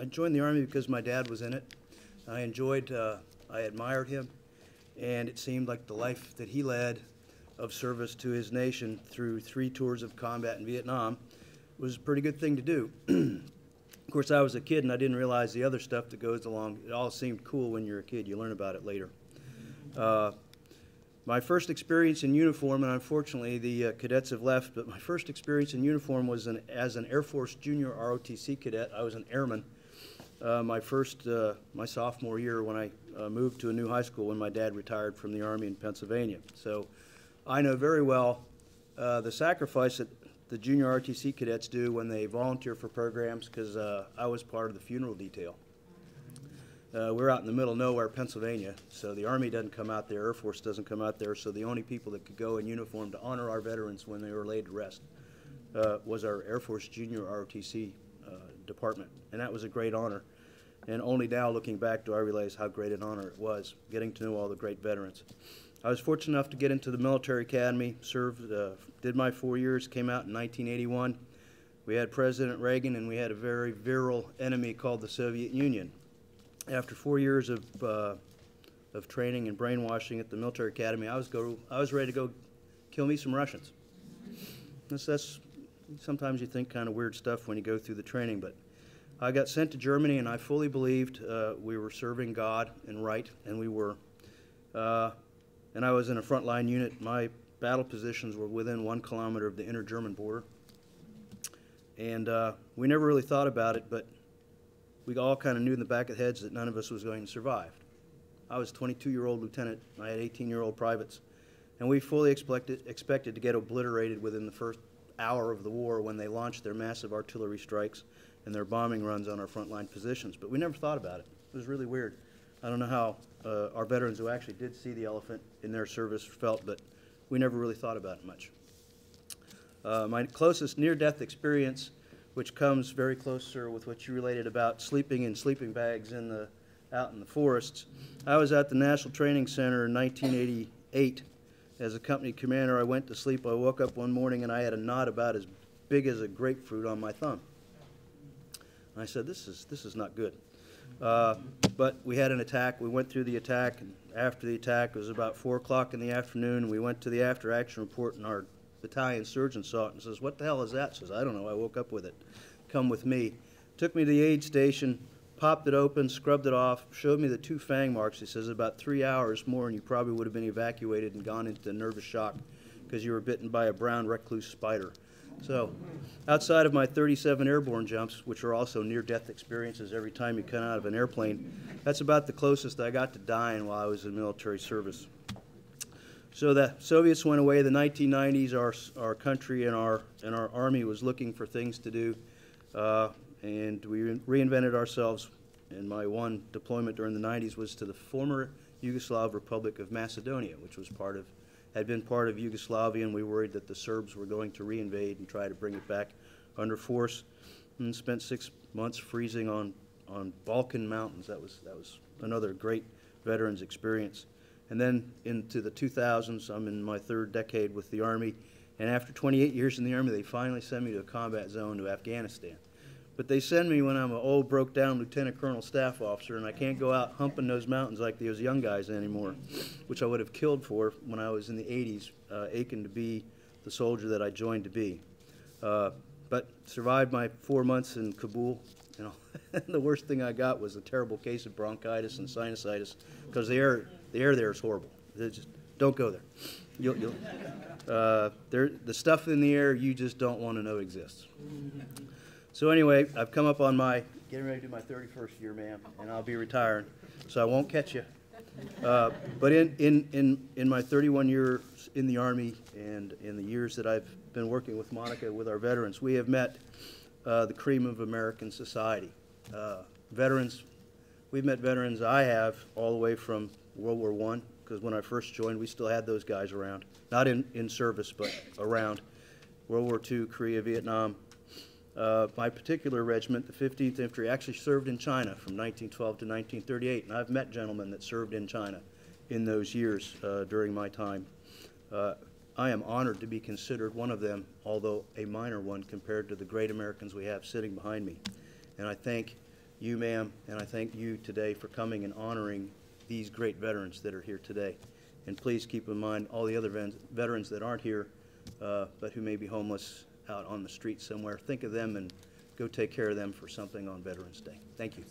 I joined the Army because my dad was in it. I admired him, and it seemed like the life that he led of service to his nation through 3 tours of combat in Vietnam was a pretty good thing to do. Of course, I was a kid and I didn't realize the other stuff that goes along. It all seemed cool when you're a kid. You learn about it later. My first experience in uniform, and unfortunately the cadets have left, but my first experience in uniform was as an Air Force Junior ROTC cadet. I was an airman. My sophomore year when I moved to a new high school when my dad retired from the Army in Pennsylvania. So I know very well the sacrifice that the junior ROTC cadets do when they volunteer for programs, because I was part of the funeral detail. We're out in the middle of nowhere, Pennsylvania, so the Army doesn't come out there, Air Force doesn't come out there, so the only people that could go in uniform to honor our veterans when they were laid to rest was our Air Force Junior ROTC department, and that was a great honor. And only now, looking back, do I realize how great an honor it was, getting to know all the great veterans. I was fortunate enough to get into the military academy, served, did my 4 years, came out in 1981. We had President Reagan, and we had a very virile enemy called the Soviet Union. After 4 years of training and brainwashing at the military academy, I was ready to go kill me some Russians. That's sometimes you think kind of weird stuff when you go through the training, but I got sent to Germany, and I fully believed we were serving God and right, and we were. And I was in a frontline unit. My battle positions were within 1 kilometer of the inter-German border. And we never really thought about it, but we all kind of knew in the back of heads that none of us was going to survive. I was a 22-year-old lieutenant. I had 18-year-old privates. And we fully expected to get obliterated within the first hour of the war when they launched their massive artillery strikes and their bombing runs on our frontline positions. But we never thought about it. It was really weird. I don't know how our veterans who actually did see the elephant in their service felt, but we never really thought about it much. My closest near-death experience, which comes very close, sir, with what you related about sleeping in sleeping bags out in the forests. I was at the National Training Center in 1988 as a company commander. I went to sleep. I woke up one morning and I had a knot about as big as a grapefruit on my thumb. And I said, this is not good. But we had an attack. We went through the attack, and after the attack, it was about 4 o'clock in the afternoon, and we went to the after-action report, and our battalion surgeon saw it and says, "What the hell is that?" Says, "I don't know. I woke up with it. Come with me." Took me to the aid station, popped it open, scrubbed it off, showed me the 2 fang marks. He says, about 3 hours more, and you probably would have been evacuated and gone into nervous shock because you were bitten by a brown recluse spider. So, outside of my 37 airborne jumps, which are also near-death experiences every time you come out of an airplane, that's about the closest I got to dying while I was in military service. So the Soviets went away. The 1990s, our country and our Army was looking for things to do, and we reinvented ourselves. And my one deployment during the 90s was to the former Yugoslav Republic of Macedonia, which was had been part of Yugoslavia, and we worried that the Serbs were going to reinvade and try to bring it back under force. And spent 6 months freezing on Balkan mountains. That was another great veterans experience. And then into the 2000s, I'm in my 3rd decade with the Army, and after 28 years in the Army, they finally send me to a combat zone to Afghanistan. But they send me when I'm an old, broke-down lieutenant colonel staff officer, and I can't go out humping those mountains like those young guys anymore, which I would have killed for when I was in the 80s, aching to be the soldier that I joined to be. But survived my 4 months in Kabul. You know, the worst thing I got was a terrible case of bronchitis and sinusitis, because the air there is horrible. Just don't go there. The stuff in the air you just don't want to know exists. So anyway, I've come up on getting ready to do my 31st year, ma'am, and I'll be retiring, so I won't catch you. But in my 31 years in the Army and in the years that I've been working with Monica, with our veterans, we have met the cream of American society. We've met veterans I have all the way from World War I, because when I first joined, we still had those guys around. Not in service, but around. World War II, Korea, Vietnam. My particular regiment, the 15th Infantry, actually served in China from 1912 to 1938, and I've met gentlemen that served in China in those years during my time. I am honored to be considered one of them, although a minor one compared to the great Americans we have sitting behind me. And I thank you, ma'am, and I thank you today for coming and honoring these great veterans that are here today. And please keep in mind all the other veterans that aren't here, but who may be homeless out on the street somewhere. Think of them and go take care of them for something on Veterans Day. Thank you.